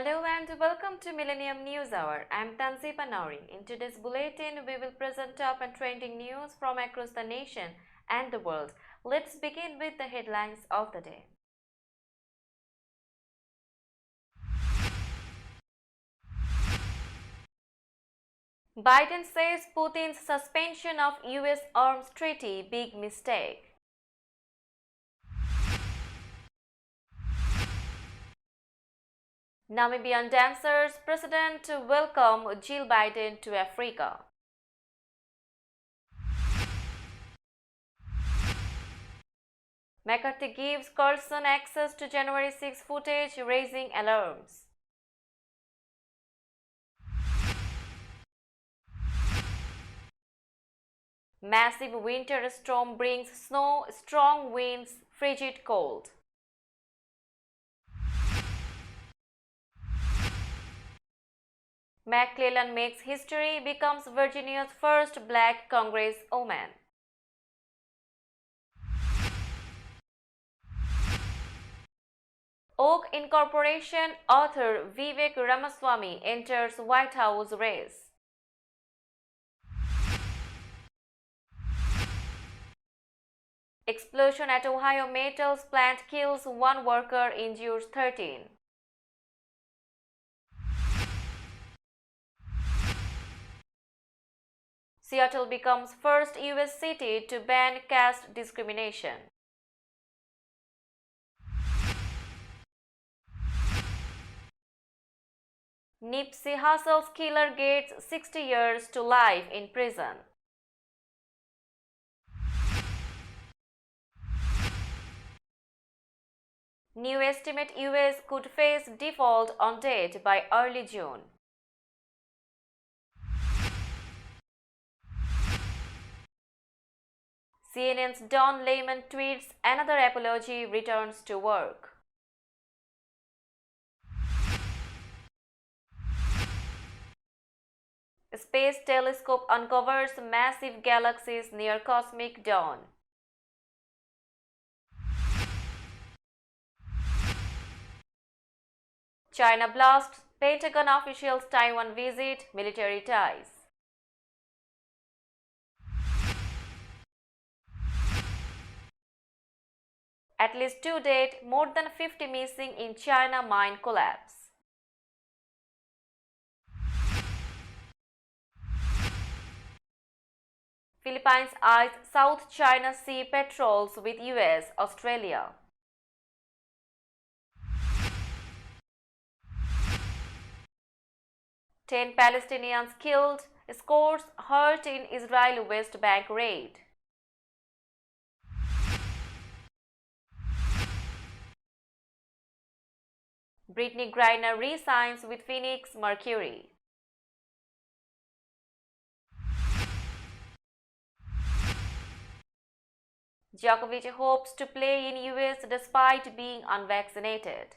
Hello and welcome to Millennium News Hour. I am Tanzipa Nauri. In today's bulletin, we will present top and trending news from across the nation and the world. Let's begin with the headlines of the day. Biden says Putin's suspension of US arms treaty big mistake. Namibian dancers president welcome Jill Biden to Africa. McCarthy gives Carlson access to January 6 footage, raising alarms. Massive winter storm brings snow, strong winds, frigid cold. McClellan makes history, becomes Virginia's first black congresswoman. Oak Incorporation author Vivek Ramaswamy enters White House race. Explosion at Ohio Metals plant kills one worker, injures 13. Seattle becomes first US city to ban caste discrimination. Nipsey Hussle's killer gets 60 years to life in prison. New estimate US could face default on debt by early June. CNN's Don Lemon tweets another apology, returns to work. Space telescope uncovers massive galaxies near cosmic dawn. China blasts Pentagon officials' Taiwan visit, military ties. At least to date, more than 50 missing in China mine collapse. Philippines eyes South China Sea patrols with US, Australia. Ten Palestinians killed, scores hurt in Israel West Bank raid. Brittany Griner re-signs with Phoenix Mercury. Djokovic hopes to play in US despite being unvaccinated.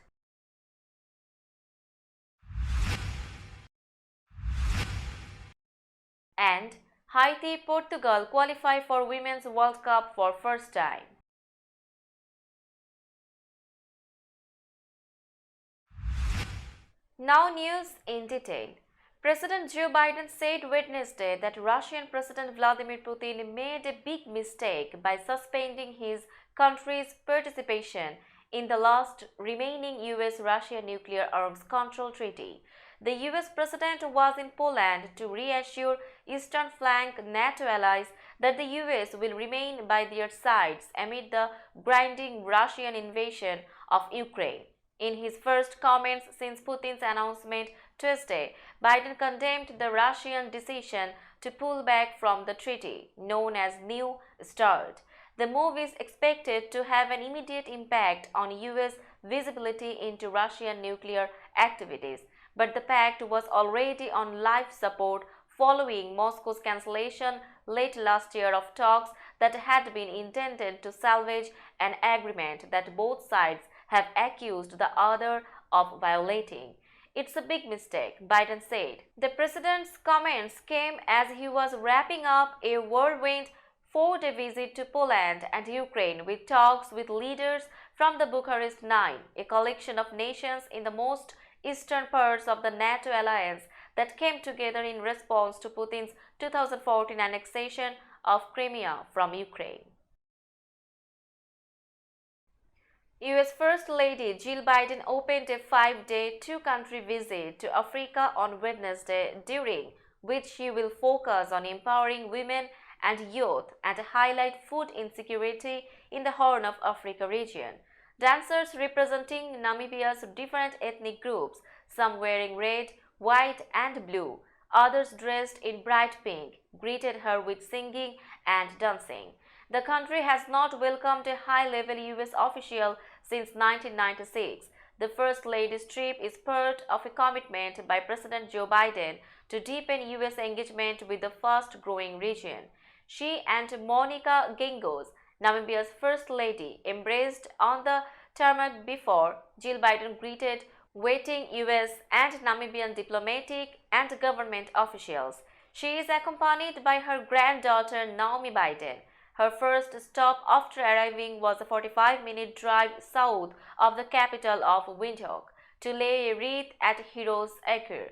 And Haiti, Portugal qualify for Women's World Cup for first time. Now news in detail. President Joe Biden said Wednesday that Russian President Vladimir Putin made a big mistake by suspending his country's participation in the last remaining US-Russia nuclear arms control treaty. The US President was in Poland to reassure Eastern flank NATO allies that the US will remain by their sides amid the grinding Russian invasion of Ukraine. In his first comments since Putin's announcement Tuesday, Biden condemned the Russian decision to pull back from the treaty, known as New START. The move is expected to have an immediate impact on US visibility into Russian nuclear activities, but the pact was already on life support following Moscow's cancellation late last year of talks that had been intended to salvage an agreement that both sides have accused the other of violating. It's a big mistake, Biden said. The president's comments came as he was wrapping up a whirlwind 4-day visit to Poland and Ukraine with talks with leaders from the Bucharest Nine, a collection of nations in the most eastern parts of the NATO alliance that came together in response to Putin's 2014 annexation of Crimea from Ukraine. US First Lady Jill Biden opened a 5-day two-country visit to Africa on Wednesday, during which she will focus on empowering women and youth and highlight food insecurity in the Horn of Africa region. Dancers representing Namibia's different ethnic groups, some wearing red, white and blue, others dressed in bright pink, greeted her with singing and dancing. The country has not welcomed a high-level US official since 1996. The First Lady's trip is part of a commitment by President Joe Biden to deepen US engagement with the fast-growing region. She and Monica Gingos, Namibia's First Lady, embraced on the tarmac before Jill Biden greeted waiting US and Namibian diplomatic and government officials. She is accompanied by her granddaughter Naomi Biden. Her first stop after arriving was a 45-minute drive south of the capital of Windhoek to lay a wreath at Heroes Acre,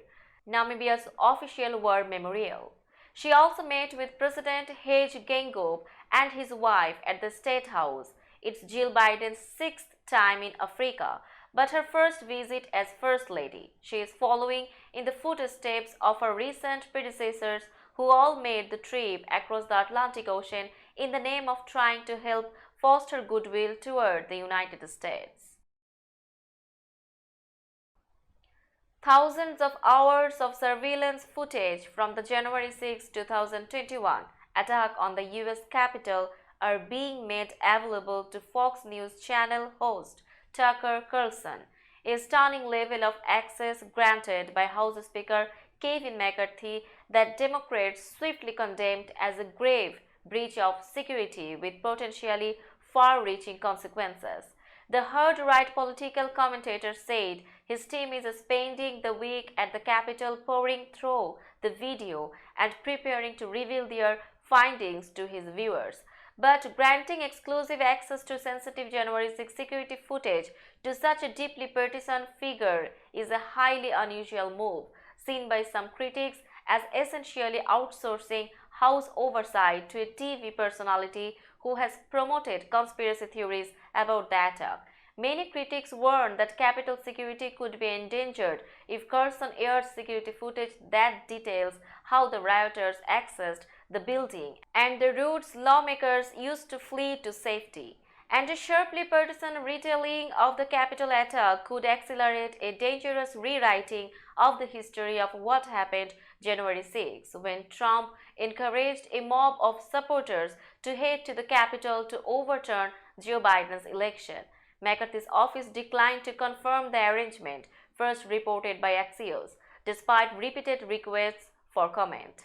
Namibia's official war memorial. She also met with President Hage Geingob and his wife at the State House. It's Jill Biden's sixth time in Africa, but her first visit as First Lady. She is following in the footsteps of her recent predecessors who all made the trip across the Atlantic Ocean in the name of trying to help foster goodwill toward the United States. Thousands of hours of surveillance footage from the January 6, 2021 attack on the US Capitol are being made available to Fox News Channel host Tucker Carlson, a stunning level of access granted by House Speaker Kevin McCarthy that Democrats swiftly condemned as a grave breach of security with potentially far-reaching consequences. The hard-right political commentator said his team is spending the week at the Capitol poring through the video and preparing to reveal their findings to his viewers. But granting exclusive access to sensitive January 6 security footage to such a deeply partisan figure is a highly unusual move, seen by some critics as essentially outsourcing House oversight to a TV personality who has promoted conspiracy theories about the attack. Many critics warn that Capitol security could be endangered if Carlson aired security footage that details how the rioters accessed the building and the routes lawmakers used to flee to safety. And a sharply partisan retelling of the Capitol attack could accelerate a dangerous rewriting of the history of what happened January 6, when Trump encouraged a mob of supporters to head to the Capitol to overturn Joe Biden's election. McCarthy's office declined to confirm the arrangement, first reported by Axios, despite repeated requests for comment.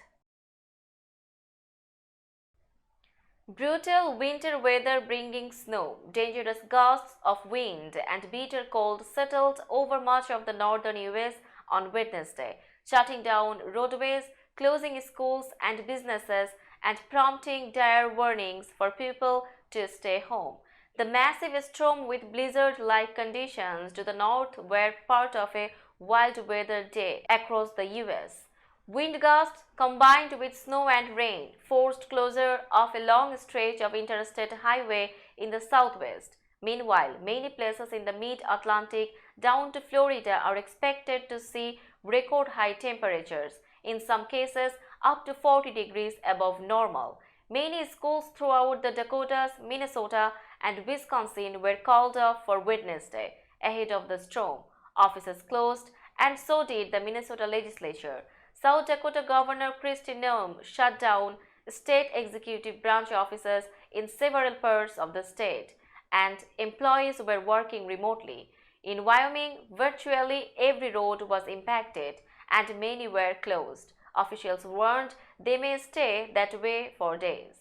Brutal winter weather bringing snow, dangerous gusts of wind and bitter cold settled over much of the northern US on Wednesday, shutting down roadways, closing schools and businesses, and prompting dire warnings for people to stay home. The massive storm with blizzard-like conditions to the north were part of a wild weather day across the US. Wind gusts combined with snow and rain forced closure of a long stretch of interstate highway in the southwest. Meanwhile, many places in the mid-Atlantic down to Florida are expected to see record high temperatures, in some cases up to 40 degrees above normal. Many schools throughout the Dakotas, Minnesota, and Wisconsin were called off for Wednesday ahead of the storm. Offices closed, and so did the Minnesota legislature. South Dakota Governor Kristi Noem shut down state executive branch offices in several parts of the state, and employees were working remotely. In Wyoming, virtually every road was impacted and many were closed. Officials warned they may stay that way for days.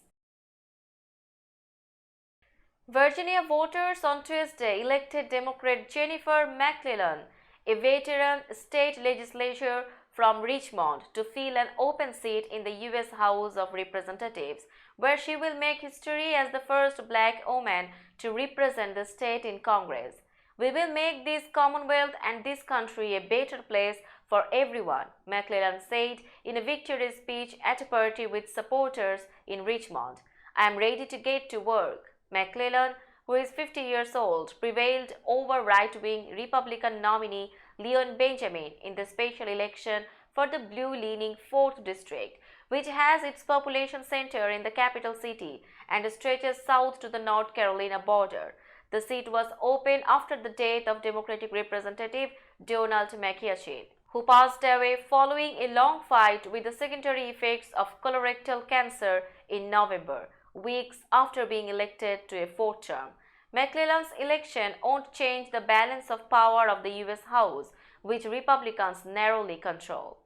Virginia voters on Tuesday elected Democrat Jennifer McClellan, a veteran state legislator from Richmond, to fill an open seat in the U.S. House of Representatives, where she will make history as the first black woman to represent the state in Congress. "We will make this Commonwealth and this country a better place for everyone," McClellan said in a victory speech at a party with supporters in Richmond. "I am ready to get to work." McClellan, who is 50 years old, prevailed over right-wing Republican nominee Leon Benjamin in the special election for the blue-leaning 4th District, which has its population center in the capital city and stretches south to the North Carolina border. The seat was open after the death of Democratic Representative Donald McCain, who passed away following a long fight with the secondary effects of colorectal cancer in November, weeks after being elected to a fourth term. McClellan's election won't change the balance of power of the U.S. House, which Republicans narrowly control.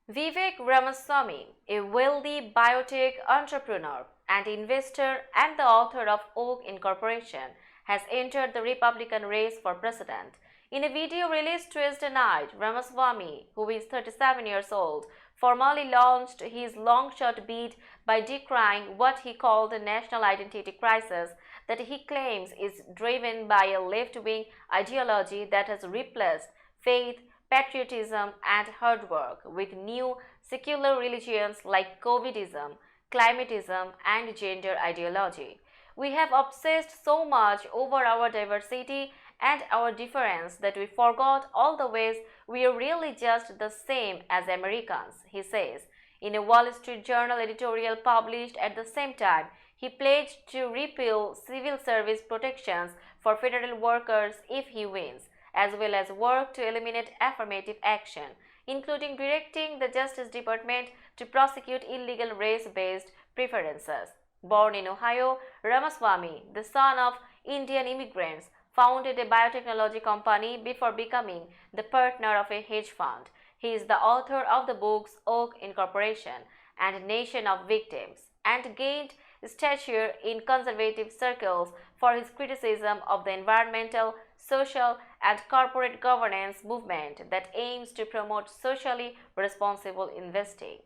Vivek Ramaswamy, a wealthy biotech entrepreneur and investor and the author of Oak Incorporation, has entered the Republican race for president. In a video released Tuesday night, Ramaswamy, who is 37 years old, formally launched his long-shot bid by decrying what he called a national identity crisis that he claims is driven by a left-wing ideology that has replaced faith, patriotism, and hard work with new secular religions like COVIDism, climatism, and gender ideology. "We have obsessed so much over our diversity and our difference that we forgot all the ways we are really just the same as Americans," he says. In a Wall Street Journal editorial published at the same time, he pledged to repeal civil service protections for federal workers if he wins, as well as work to eliminate affirmative action, including directing the Justice Department to prosecute illegal race-based preferences. Born in Ohio, Ramaswamy, the son of Indian immigrants, founded a biotechnology company before becoming the partner of a hedge fund. He is the author of the books Oak Incorporation and Nation of Victims, and gained stature in conservative circles for his criticism of the environmental, social, and corporate governance movement that aims to promote socially responsible investing.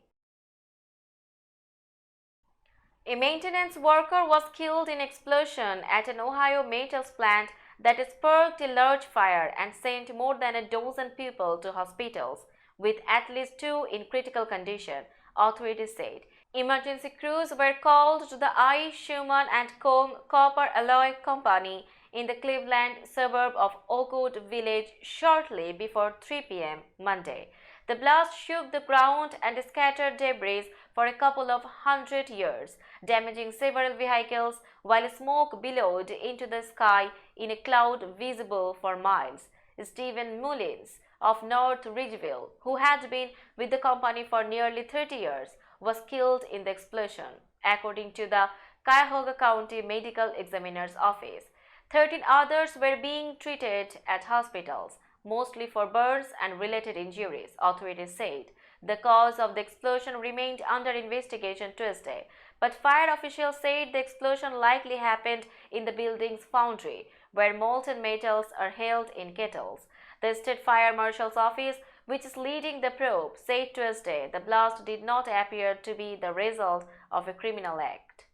A maintenance worker was killed in explosion at an Ohio metals plant that sparked a large fire and sent more than a dozen people to hospitals, with at least 2 in critical condition, authorities said. Emergency crews were called to the I. Schumann and Co. copper alloy company in the Cleveland suburb of Oakwood Village shortly before 3 p.m. Monday. The blast shook the ground and scattered debris for a couple of hundred yards, damaging several vehicles while smoke billowed into the sky in a cloud visible for miles. Stephen Mullins of North Ridgeville, who had been with the company for nearly 30 years, was killed in the explosion, according to the Cuyahoga County Medical Examiner's Office. 13 others were being treated at hospitals, mostly for burns and related injuries, authorities said. The cause of the explosion remained under investigation Tuesday, but fire officials said the explosion likely happened in the building's foundry, where molten metals are held in kettles. The state fire marshal's office, which is leading the probe, said Tuesday the blast did not appear to be the result of a criminal act.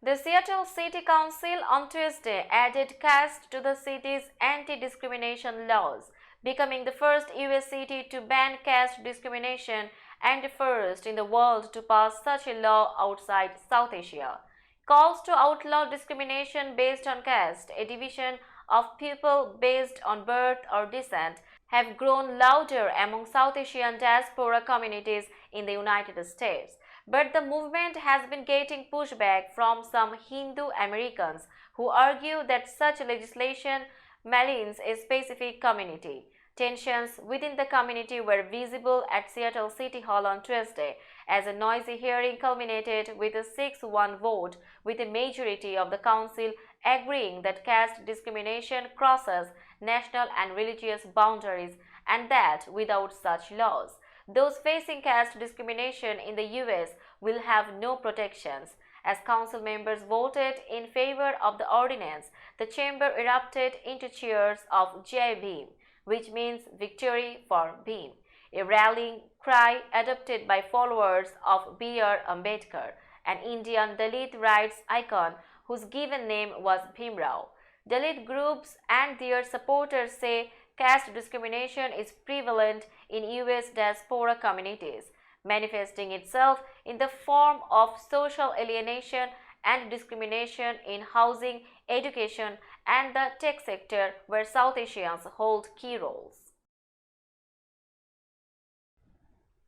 The Seattle City Council on Tuesday added caste to the city's anti-discrimination laws, becoming the first U.S. city to ban caste discrimination and the first in the world to pass such a law outside South Asia. Calls to outlaw discrimination based on caste, a division of people based on birth or descent, have grown louder among South Asian diaspora communities in the United States. But the movement has been getting pushback from some Hindu Americans who argue that such legislation maligns a specific community. Tensions within the community were visible at Seattle City Hall on Tuesday as a noisy hearing culminated with a 6-1 vote, with a majority of the council agreeing that caste discrimination crosses national and religious boundaries and that without such laws, those facing caste discrimination in the U.S. will have no protections. As council members voted in favor of the ordinance, the chamber erupted into cheers of Jai Bhim, which means victory for Bhim, a rallying cry adopted by followers of B.R. Ambedkar, an Indian Dalit rights icon whose given name was Bhimrao. Dalit groups and their supporters say caste discrimination is prevalent in US diaspora communities, manifesting itself in the form of social alienation and discrimination in housing, education, and the tech sector, where South Asians hold key roles.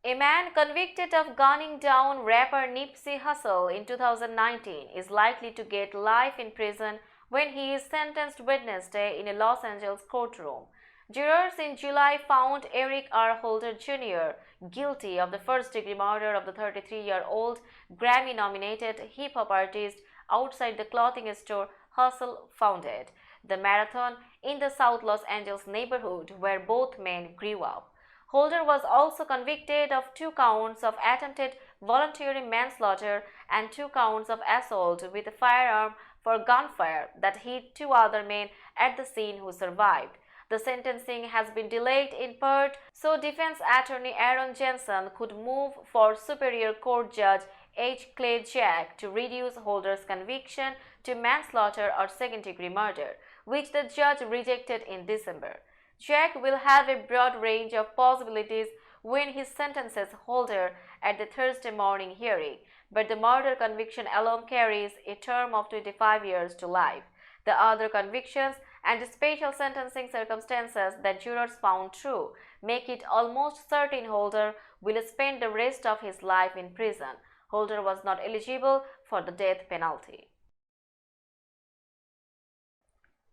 A man convicted of gunning down rapper Nipsey Hussle in 2019 is likely to get life in prison when he is sentenced Wednesday in a Los Angeles courtroom. Jurors in July found Eric R. Holder Jr. guilty of the first-degree murder of the 33-year-old Grammy-nominated hip-hop artist outside the clothing store Hussle founded, the Marathon, in the South Los Angeles neighborhood where both men grew up. Holder was also convicted of 2 counts of attempted voluntary manslaughter and 2 counts of assault with a firearm for gunfire that hit 2 other men at the scene who survived. The sentencing has been delayed in part so defense attorney Aaron Jensen could move for Superior Court Judge H. Clay Jack to reduce Holder's conviction to manslaughter or second-degree murder, which the judge rejected in December. Jack will have a broad range of possibilities when he sentences Holder at the Thursday morning hearing, but the murder conviction alone carries a term of 25 years to life. The other convictions and special sentencing circumstances that jurors found true make it almost certain Holder will spend the rest of his life in prison. Holder was not eligible for the death penalty.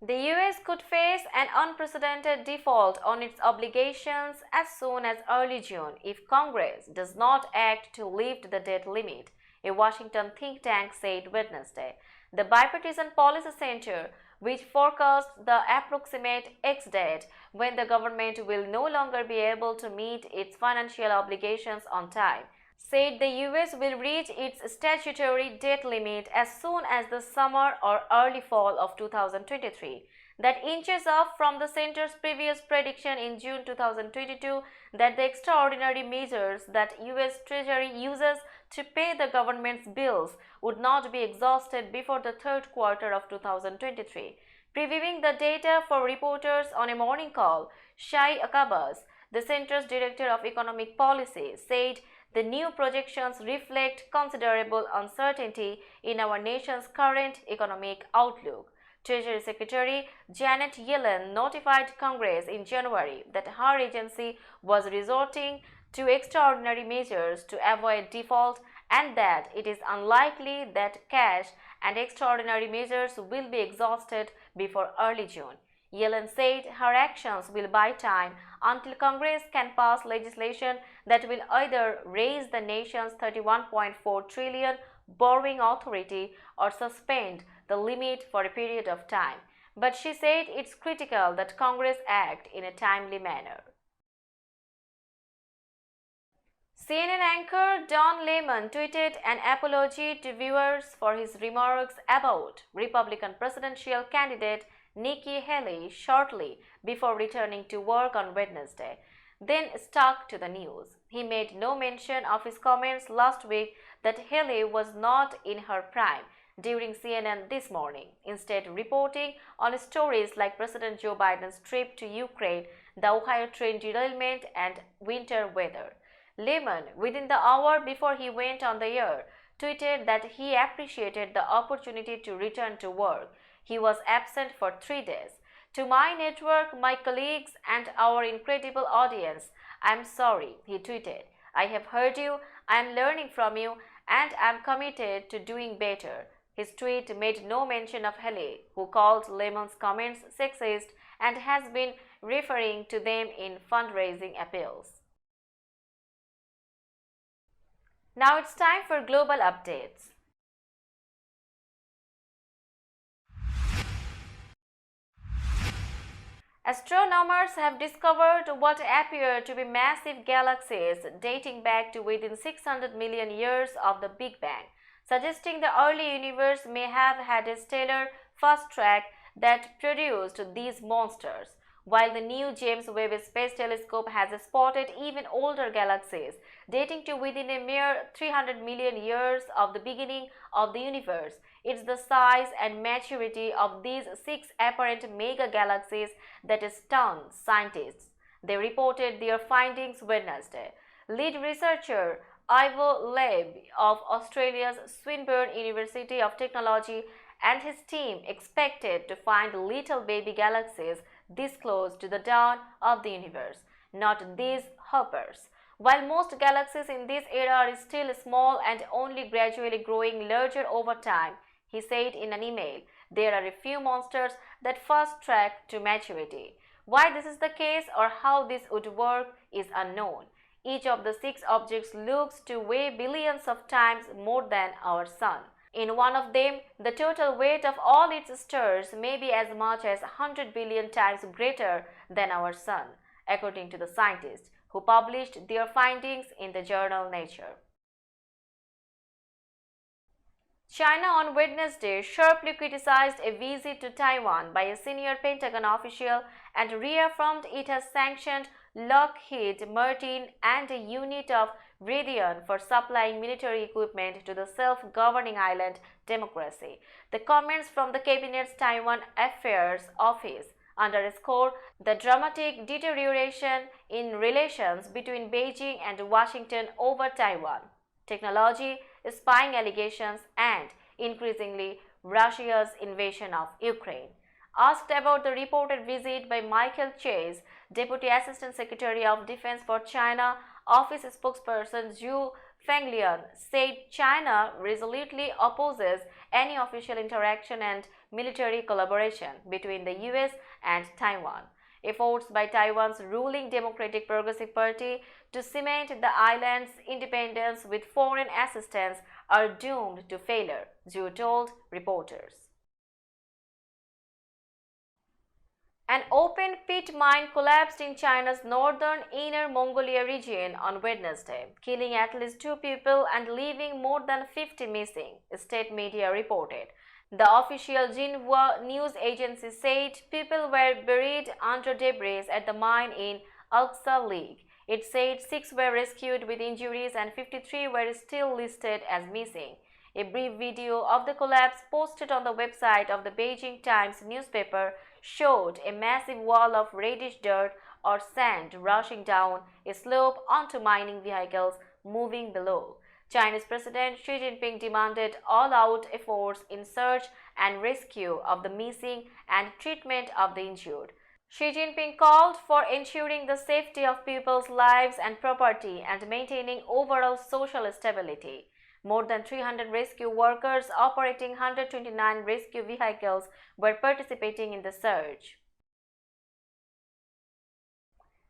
The US could face an unprecedented default on its obligations as soon as early June if Congress does not act to lift the debt limit, a Washington think tank said Wednesday. The Bipartisan Policy Center, which forecasts the approximate ex-date when the government will no longer be able to meet its financial obligations on time, said the US will reach its statutory debt limit as soon as the summer or early fall of 2023. That inches up from the center's previous prediction in June 2022 that the extraordinary measures that US Treasury uses to pay the government's bills would not be exhausted before the third quarter of 2023. Previewing the data for reporters on a morning call, Shai Akabas, the center's director of economic policy, said the new projections reflect considerable uncertainty in our nation's current economic outlook. Treasury Secretary Janet Yellen notified Congress in January that her agency was resorting to extraordinary measures to avoid default and that it is unlikely that cash and extraordinary measures will be exhausted before early June. Yellen said her actions will buy time until Congress can pass legislation that will either raise the nation's $31.4 trillion borrowing authority or suspend the limit for a period of time. But she said it's critical that Congress act in a timely manner. CNN anchor Don Lemon tweeted an apology to viewers for his remarks about Republican presidential candidate Nikki Haley shortly before returning to work on Wednesday, then stuck to the news. He made no mention of his comments last week that Haley was not in her prime during CNN This Morning, instead reporting on stories like President Joe Biden's trip to Ukraine, the Ohio train derailment, and winter weather. Lemon, within the hour before he went on the air, tweeted that he appreciated the opportunity to return to work. He was absent for 3 days. To my network, my colleagues, and our incredible audience, I'm sorry, he tweeted. I have heard you, I am learning from you, and I'm committed to doing better. His tweet made no mention of Haley, who called Lemon's comments sexist and has been referring to them in fundraising appeals. Now it's time for global updates. Astronomers have discovered what appear to be massive galaxies dating back to within 600 million years of the Big Bang, suggesting the early universe may have had a stellar fast track that produced these monsters. while the new James Webb Space Telescope has spotted even older galaxies, dating to within a mere 300 million years of the beginning of the universe. It's the size and maturity of these 6 apparent mega-galaxies that stunned scientists. They reported their findings Wednesday. Lead researcher Ivo Leib of Australia's Swinburne University of Technology and his team expected to find little baby galaxies this close to the dawn of the universe, not these hoppers. While most galaxies in this era are still small and only gradually growing larger over time, he said in an email, there are a few monsters that fast track to maturity. Why this is the case or how this would work is unknown. Each of the 6 objects looks to weigh billions of times more than our sun. In one of them, the total weight of all its stars may be as much as 100 billion times greater than our sun, according to the scientists who published their findings in the journal Nature. China on Wednesday sharply criticized a visit to Taiwan by a senior Pentagon official and reaffirmed it has sanctioned Lockheed Martin and a unit of Raytheon for supplying military equipment to the self-governing island democracy. The comments from the Cabinet's Taiwan Affairs Office underscore the dramatic deterioration in relations between Beijing and Washington over Taiwan, technology, spying allegations, and increasingly Russia's invasion of Ukraine. Asked about the reported visit by Michael Chase, Deputy Assistant Secretary of Defense for China, Office spokesperson Zhu Fenglian said China resolutely opposes any official interaction and military collaboration between the US and Taiwan. Efforts by Taiwan's ruling Democratic Progressive Party to cement the island's independence with foreign assistance are doomed to failure, Zhu told reporters. An open pit mine collapsed in China's northern Inner Mongolia region on Wednesday, killing at least 2 people and leaving more than 50 missing, state media reported. The official Xinhua news agency said people were buried under debris at the mine in Aqsa Lake. It said 6 were rescued with injuries and 53 were still listed as missing. A brief video of the collapse posted on the website of the Beijing Times newspaper showed a massive wall of reddish dirt or sand rushing down a slope onto mining vehicles moving below. Chinese President Xi Jinping demanded all-out efforts in search and rescue of the missing and treatment of the injured. Xi Jinping called for ensuring the safety of people's lives and property and maintaining overall social stability. More than 300 rescue workers operating 129 rescue vehicles were participating in the search.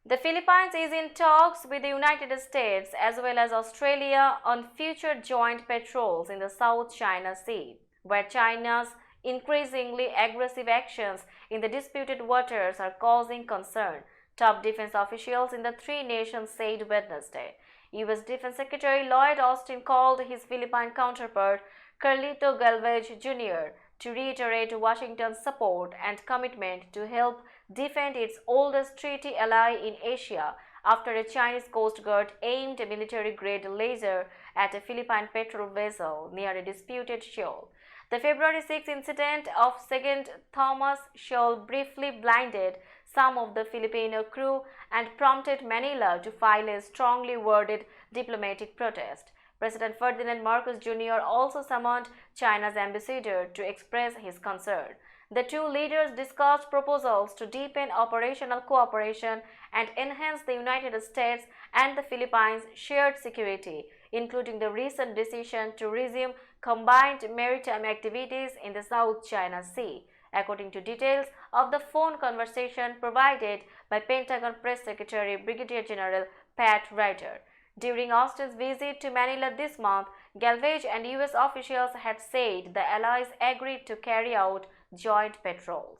The Philippines is in talks with the United States as well as Australia on future joint patrols in the South China Sea, where China's increasingly aggressive actions in the disputed waters are causing concern, top defense officials in the 3 nations said Wednesday. U.S. Defense Secretary Lloyd Austin called his Philippine counterpart, Carlito Galvez Jr., to reiterate Washington's support and commitment to help defend its oldest treaty ally in Asia after a Chinese Coast Guard aimed a military-grade laser at a Philippine patrol vessel near a disputed shoal. The February 6 incident of Second Thomas Shoal briefly blinded some of the Filipino crew and prompted Manila to file a strongly worded diplomatic protest. President Ferdinand Marcos Jr. also summoned China's ambassador to express his concern. The 2 leaders discussed proposals to deepen operational cooperation and enhance the United States and the Philippines' shared security, including the recent decision to resume combined maritime activities in the South China Sea, according to details of the phone conversation provided by Pentagon Press Secretary Brigadier General Pat Ryder. During Austin's visit to Manila this month, Galvez and U.S. officials had said the allies agreed to carry out joint patrols.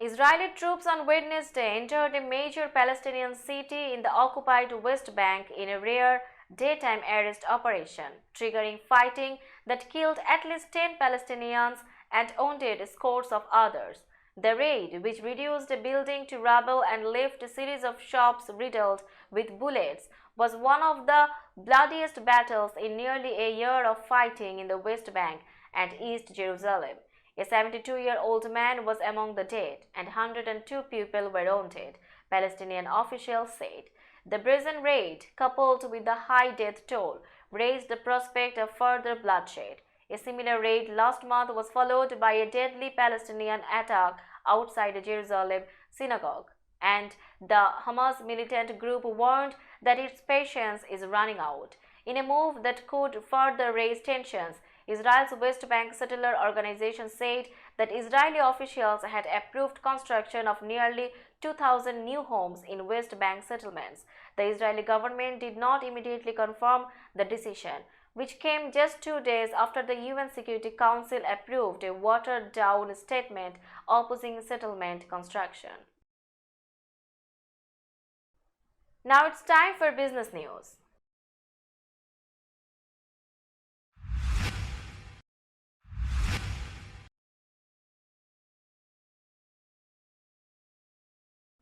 Israeli troops on Wednesday entered a major Palestinian city in the occupied West Bank in a rare daytime arrest operation, triggering fighting that killed at least 10 Palestinians and wounded scores of others. The raid, which reduced a building to rubble and left a series of shops riddled with bullets, was one of the bloodiest battles in nearly a year of fighting in the West Bank and East Jerusalem. A 72-year-old man was among the dead, and 102 people were wounded, Palestinian officials said. The brazen raid, coupled with the high death toll, raised the prospect of further bloodshed. A similar raid last month was followed by a deadly Palestinian attack outside a Jerusalem synagogue, and the Hamas militant group warned that its patience is running out. In a move that could further raise tensions, Israel's West Bank Settler Organization said that Israeli officials had approved construction of nearly 2,000 new homes in West Bank settlements. The Israeli government did not immediately confirm the decision, which came just 2 days after the UN Security Council approved a watered-down statement opposing settlement construction. Now it's time for business news.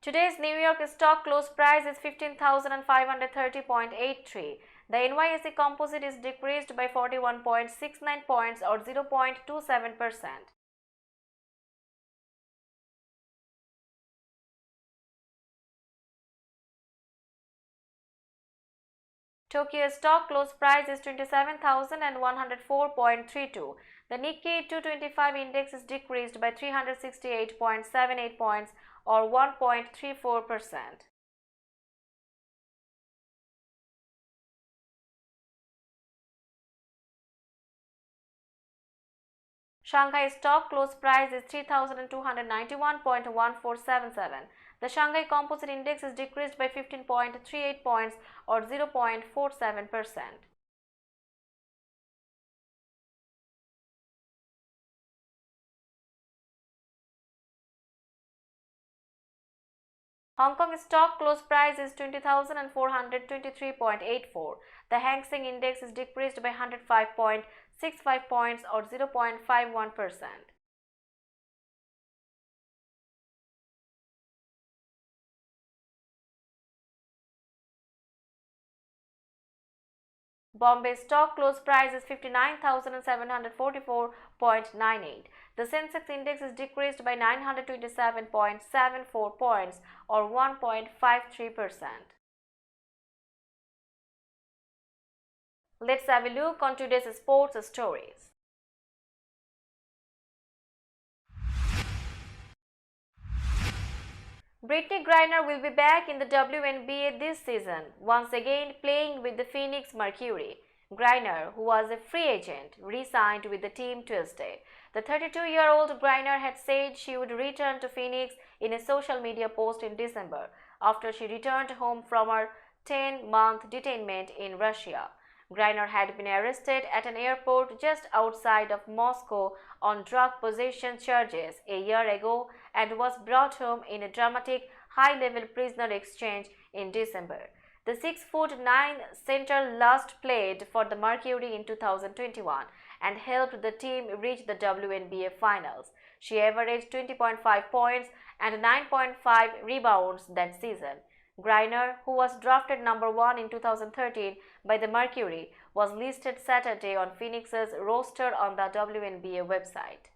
Today's New York stock close price is 15,530.83. The NYSE Composite is decreased by 41.69 points or 0.27%. Tokyo stock close price is 27,104.32. The Nikkei 225 index is decreased by 368.78 points or 1.34%. Shanghai stock close price is 3,291.1477. The Shanghai Composite Index is decreased by 15.38 points or 0.47%. Hong Kong stock close price is 20,423.84. The Hang Seng Index is decreased by 105.65 points or 0.51%. Bombay stock close price is 59,744.98. The Sensex index is decreased by 927.74 points or 1.53%. Let's have a look on today's sports stories. Brittney Griner will be back in the WNBA this season, once again playing with the Phoenix Mercury. Griner, who was a free agent, re-signed with the team Tuesday. The 32-year-old Griner had said she would return to Phoenix in a social media post in December, after she returned home from her 10-month detainment in Russia. Griner had been arrested at an airport just outside of Moscow on drug possession charges a year ago and was brought home in a dramatic high-level prisoner exchange in December. The 6'9" center last played for the Mercury in 2021 and helped the team reach the WNBA finals. She averaged 20.5 points and 9.5 rebounds that season. Griner, who was drafted number 1 in 2013 by the Mercury, was listed Saturday on Phoenix's roster on the WNBA website.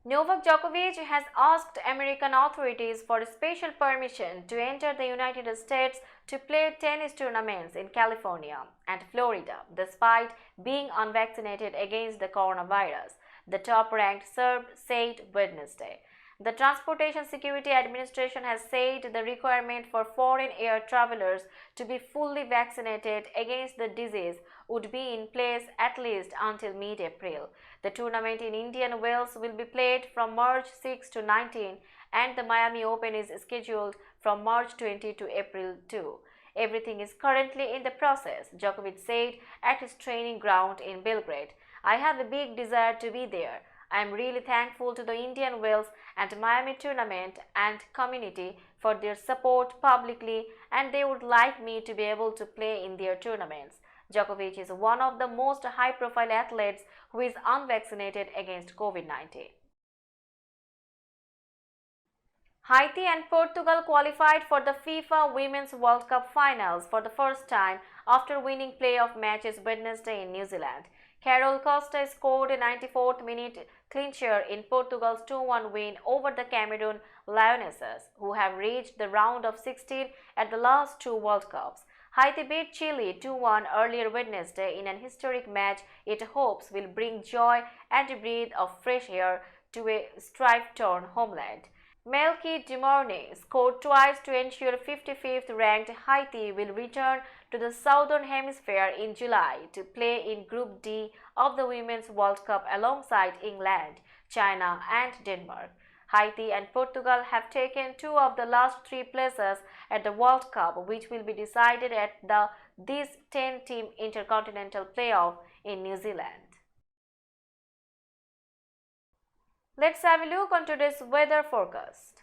Novak Djokovic has asked American authorities for special permission to enter the United States to play tennis tournaments in California and Florida, despite being unvaccinated against the coronavirus, the top-ranked Serb said Wednesday. The Transportation Security Administration has said the requirement for foreign air travelers to be fully vaccinated against the disease would be in place at least until mid-April. The tournament in Indian Wells will be played from March 6 to 19, and the Miami Open is scheduled from March 20 to April 2. Everything is currently in the process, Djokovic said at his training ground in Belgrade. I have a big desire to be there. I am really thankful to the Indian Wells and Miami tournament and community for their support publicly, and they would like me to be able to play in their tournaments. Djokovic is one of the most high-profile athletes who is unvaccinated against COVID-19. Haiti and Portugal qualified for the FIFA Women's World Cup finals for the first time after winning playoff matches Wednesday in New Zealand. Carol Costa scored a 94th minute clincher in Portugal's 2-1 win over the Cameroon Lionesses, who have reached the round of 16 at the last two World Cups. Haiti beat Chile 2-1 earlier Wednesday in an historic match it hopes will bring joy and a breath of fresh air to a strife-torn homeland. Melky Demorne scored twice to ensure 55th ranked Haiti will return to the Southern Hemisphere in July to play in Group D of the Women's World Cup alongside England, China and Denmark. Haiti and Portugal have taken two of the last three places at the World Cup, which will be decided at this 10-team intercontinental playoff in New Zealand. Let's have a look on today's weather forecast.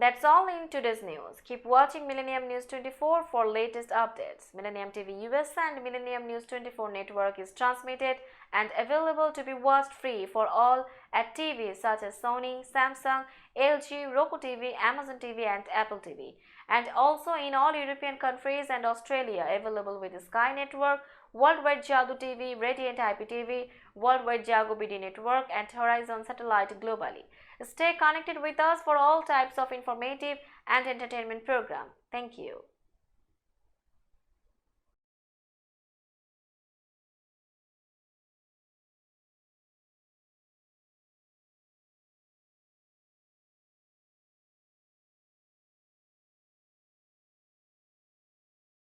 That's all in today's news. Keep watching Millennium News 24 for latest updates. Millennium TV US and Millennium News 24 network is transmitted and available to be watched free for all at TVs such as Sony, Samsung, LG, Roku TV, Amazon TV and Apple TV. And also in all European countries and Australia available with Sky Network, Worldwide Jago TV, Radiant IPTV, Worldwide Jago BD Network and Horizon Satellite globally. Stay connected with us for all types of informative and entertainment programs. Thank you.